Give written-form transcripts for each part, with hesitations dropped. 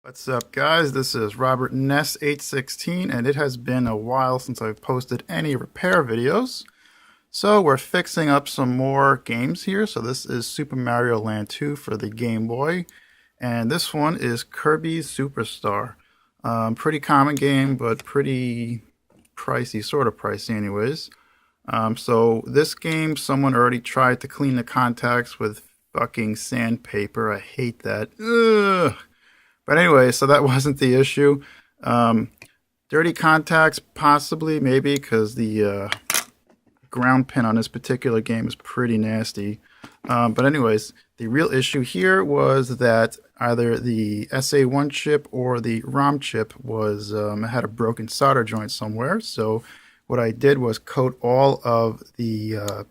What's up, guys? This is Robert Ness 816, and it has been a while since I've posted any repair videos. So we're fixing up some more games here. So this is Super Mario Land 2 for the Game Boy, and this one is Kirby's Superstar. Pretty common game, but pretty pricey, sort of pricey anyways. So this game, someone already tried to clean the contacts with fucking sandpaper. I hate that. Ugh. But anyway, so that wasn't the issue. Dirty contacts, possibly, maybe, because the ground pin on this particular game is pretty nasty. But anyways, the real issue here was that either the SA1 chip or the ROM chip was had a broken solder joint somewhere. So what I did was coat all of the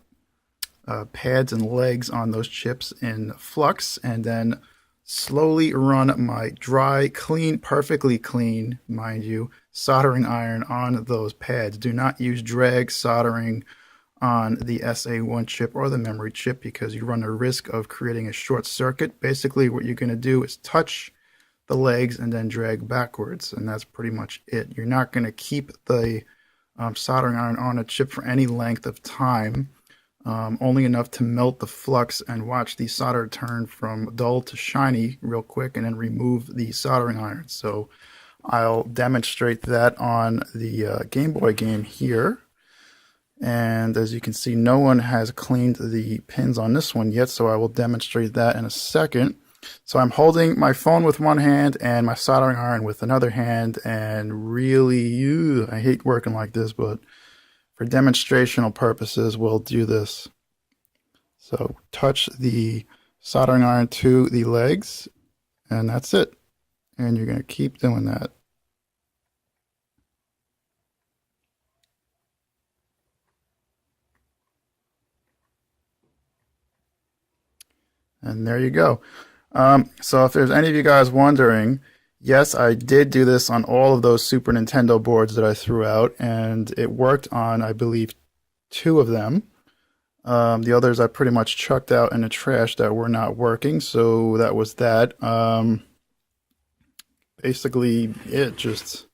pads and legs on those chips in flux, and then slowly run my dry, clean, perfectly clean, mind you, soldering iron on those pads. Do not use drag soldering on the SA1 chip or the memory chip because you run the risk of creating a short circuit. Basically, what you're going to do is touch the legs and then drag backwards, and that's pretty much it. You're not going to keep the soldering iron on a chip for any length of time. Only enough to melt the flux and watch the solder turn from dull to shiny real quick, and then remove the soldering iron. So I'll demonstrate that on the Game Boy game here. And as you can see, no one has cleaned the pins on this one yet, so I will demonstrate that in a second. So I'm holding my phone with one hand and my soldering iron with another hand, and really, I hate working like this, but for demonstrational purposes, we'll do this. So touch the soldering iron to the legs, and that's it. And you're going to keep doing that. And there you go. So if there's any of you guys wondering, yes, I did do this on all of those Super Nintendo boards that I threw out, and it worked on, I believe, 2 of them. The others I pretty much chucked out in the trash that were not working, so that was that. Basically, it just,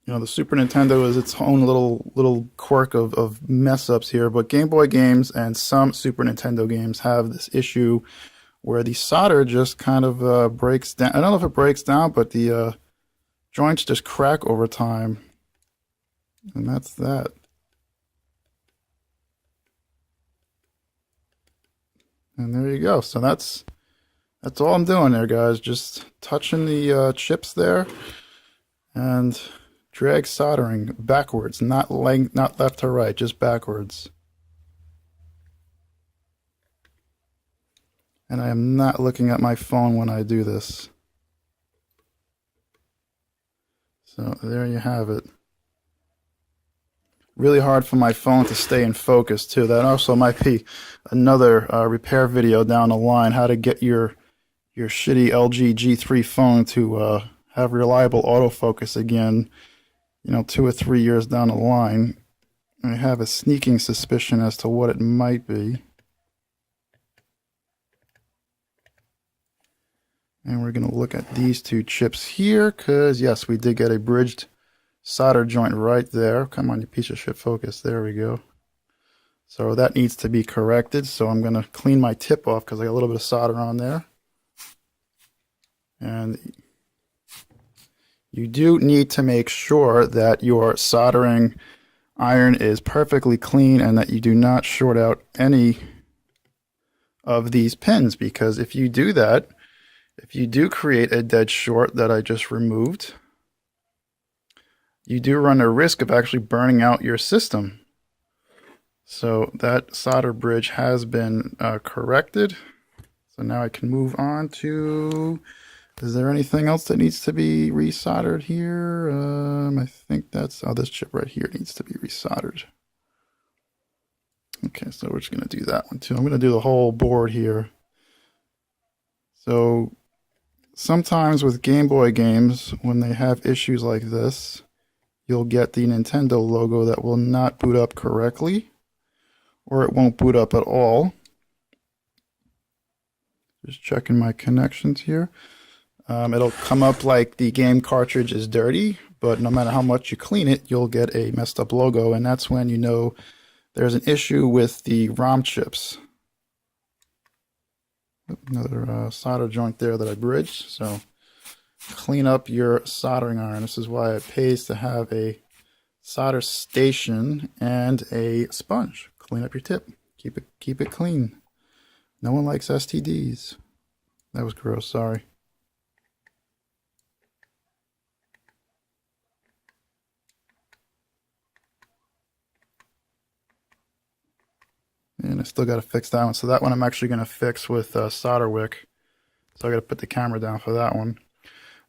the Super Nintendo is its own little quirk of mess-ups here, but Game Boy games and some Super Nintendo games have this issue where the solder just kind of breaks down. I don't know if it breaks down, but the joints just crack over time. And that's that. And there you go. So that's all I'm doing there, guys. Just touching the chips there and drag soldering backwards, not left to right, just backwards. And I am not looking at my phone when I do this. So there you have it. Really hard for my phone to stay in focus too. That also might be another repair video down the line, how to get your shitty LG G3 phone to have reliable autofocus again, 2 or 3 years down the line. I have a sneaking suspicion as to what it might be. And we're going to look at these 2 chips here, because yes, we did get a bridged solder joint right there. Come on, you piece of shit, focus. There we go. So that needs to be corrected. So I'm going to clean my tip off because I got a little bit of solder on there. And you do need to make sure that your soldering iron is perfectly clean and that you do not short out any of these pins, because if you do that, if you do create a dead short that I just removed, you do run a risk of actually burning out your system. So that solder bridge has been corrected. So now I can move on to, is there anything else that needs to be resoldered here? I think that's, this chip right here needs to be resoldered. Okay, so we're just going to do that one too. I'm going to do the whole board here. So sometimes with Game Boy games, when they have issues like this, you'll get the Nintendo logo that will not boot up correctly, or it won't boot up at all. Just checking my connections here. It'll come up like the game cartridge is dirty, but no matter how much you clean it, you'll get a messed up logo, and that's when you know there's an issue with the ROM chips. Another solder joint there that I bridged, so clean up your soldering iron. This is why it pays to have a solder station and a sponge. Clean up your tip. Keep it clean. No one likes STDs. That was gross, sorry. And I still got to fix that one. So that one I'm actually going to fix with solder wick. So I got to put the camera down for that one.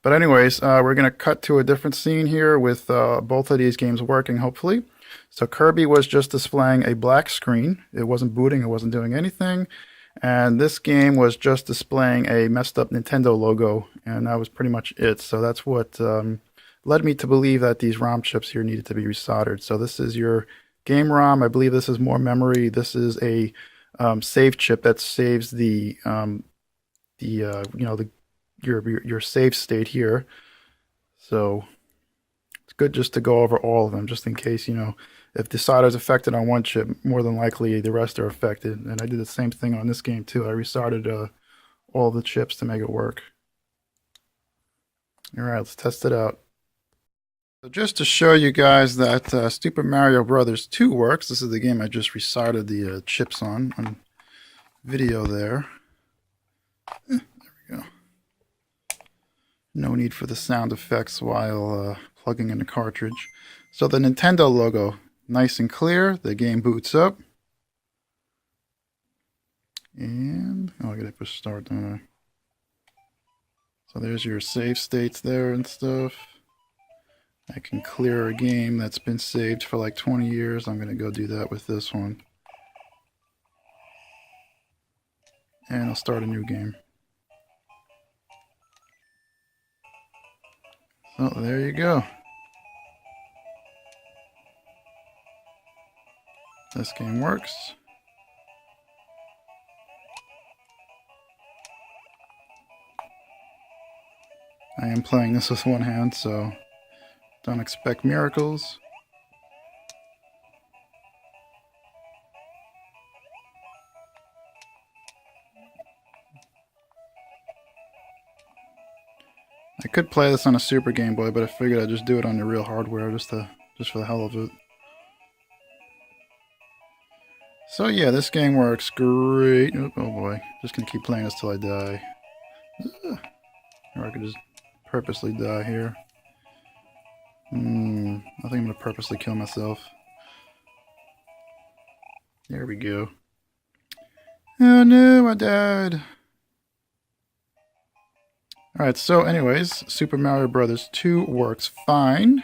But anyways, we're going to cut to a different scene here with both of these games working, hopefully. So Kirby was just displaying a black screen. It wasn't booting. It wasn't doing anything. And this game was just displaying a messed up Nintendo logo. And that was pretty much it. So that's what led me to believe that these ROM chips here needed to be resoldered. So this is your game ROM. I believe this is more memory. This is a save chip that saves the your save state here. So it's good just to go over all of them, just in case, if the solder is affected on one chip, more than likely the rest are affected. And I did the same thing on this game too. I restarted all the chips to make it work. All right, let's test it out. So just to show you guys that Super Mario Brothers 2 works, this is the game I just restarted the chips on video there. There we go. No need for the sound effects while plugging in the cartridge. So the Nintendo logo, nice and clear. The game boots up. And, I gotta push start, don't I? So there's your save states there and stuff. I can clear a game that's been saved for like 20 years. I'm going to go do that with this one. And I'll start a new game. So there you go. This game works. I am playing this with one hand, so don't expect miracles. I could play this on a Super Game Boy, but I figured I'd just do it on the real hardware just for the hell of it. So yeah, this game works great. Oh boy, just gonna keep playing this till I die. Or I could just purposely die here. I think I'm going to purposely kill myself. There we go. Oh no, I died. Alright, so anyways, Super Mario Brothers 2 works fine.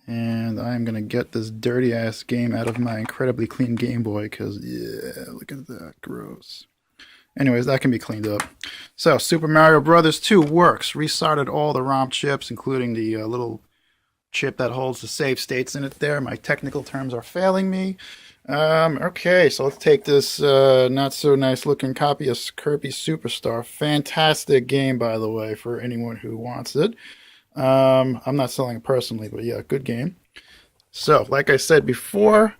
And I'm going to get this dirty ass game out of my incredibly clean Game Boy because, yeah, look at that, gross. Anyways, that can be cleaned up. So, Super Mario Brothers 2 works. Restarted all the ROM chips, including the little chip that holds the save states in it there. My technical terms are failing me. Okay, so let's take this not so nice looking copy of Kirby Superstar. Fantastic game, by the way, for anyone who wants it. I'm not selling it personally, but yeah, good game. So, like I said before,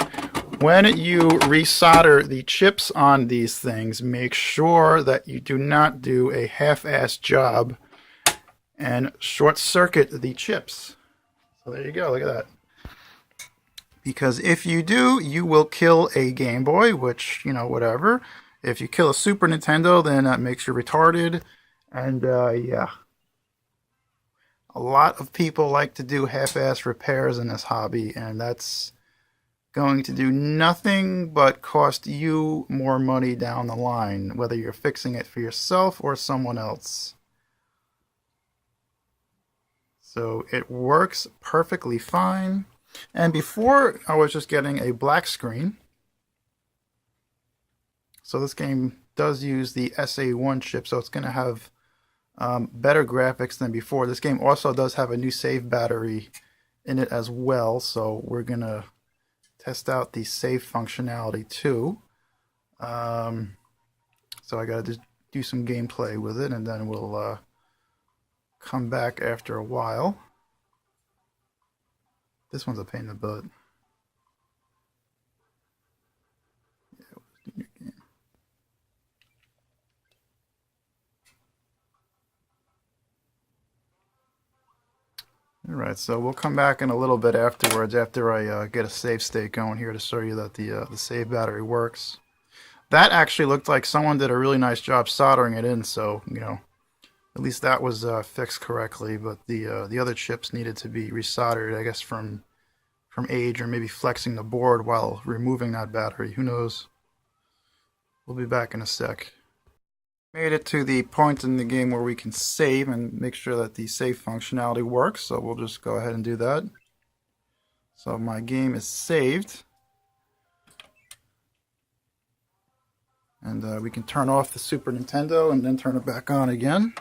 when you resolder the chips on these things, make sure that you do not do a half-assed job and short circuit the chips. So there you go, look at that. Because if you do, you will kill a Game Boy, which, whatever. If you kill a Super Nintendo, then that makes you retarded. And, yeah. A lot of people like to do half-assed repairs in this hobby, and that's going to do nothing but cost you more money down the line, whether you're fixing it for yourself or someone else. So it works perfectly fine. And before, I was just getting a black screen. So this game does use the SA1 chip, so it's going to have better graphics than before. This game also does have a new save battery in it as well, so we're going to test out the save functionality too. So I got to just do some gameplay with it, and then we'll come back after a while. This one's a pain in the butt. Alright, so we'll come back in a little bit afterwards after I get a save state going here to show you that the save battery works. That actually looked like someone did a really nice job soldering it in, so, you know, at least that was fixed correctly, but the other chips needed to be resoldered, I guess, from age or maybe flexing the board while removing that battery. Who knows? We'll be back in a sec. Made it to the point in the game where we can save and make sure that the save functionality works, so we'll just go ahead and do that. So my game is saved. And we can turn off the Super Nintendo and then turn it back on again.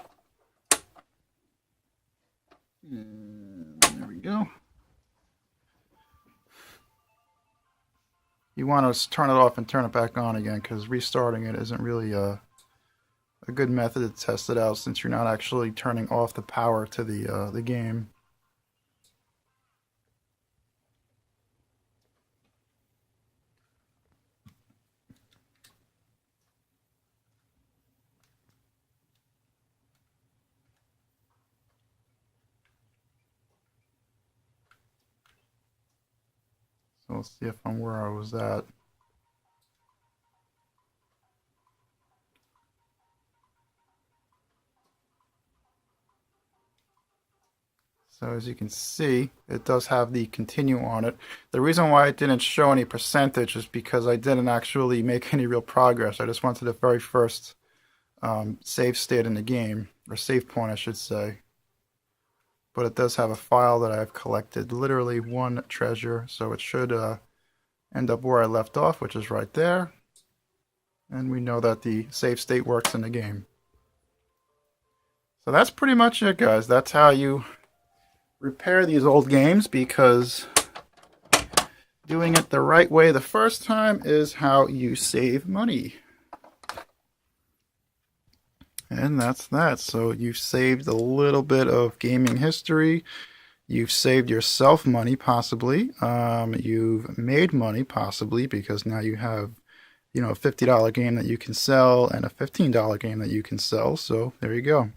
And there we go. You want to turn it off and turn it back on again, because restarting it isn't really a good method to test it out, since you're not actually turning off the power to the game. So let's see if I'm where I was at. So as you can see, it does have the continue on it. The reason why it didn't show any percentage is because I didn't actually make any real progress. I just went to the very first save state in the game, or save point I should say. But it does have a file that I've collected, literally one treasure, so it should end up where I left off, which is right there. And we know that the save state works in the game. So that's pretty much it, guys. That's how you repair these old games, because doing it the right way the first time is how you save money. And that's that. So you've saved a little bit of gaming history. You've saved yourself money, possibly. You've made money, possibly, because now you have, you know, a $50 game that you can sell and a $15 game that you can sell. So there you go.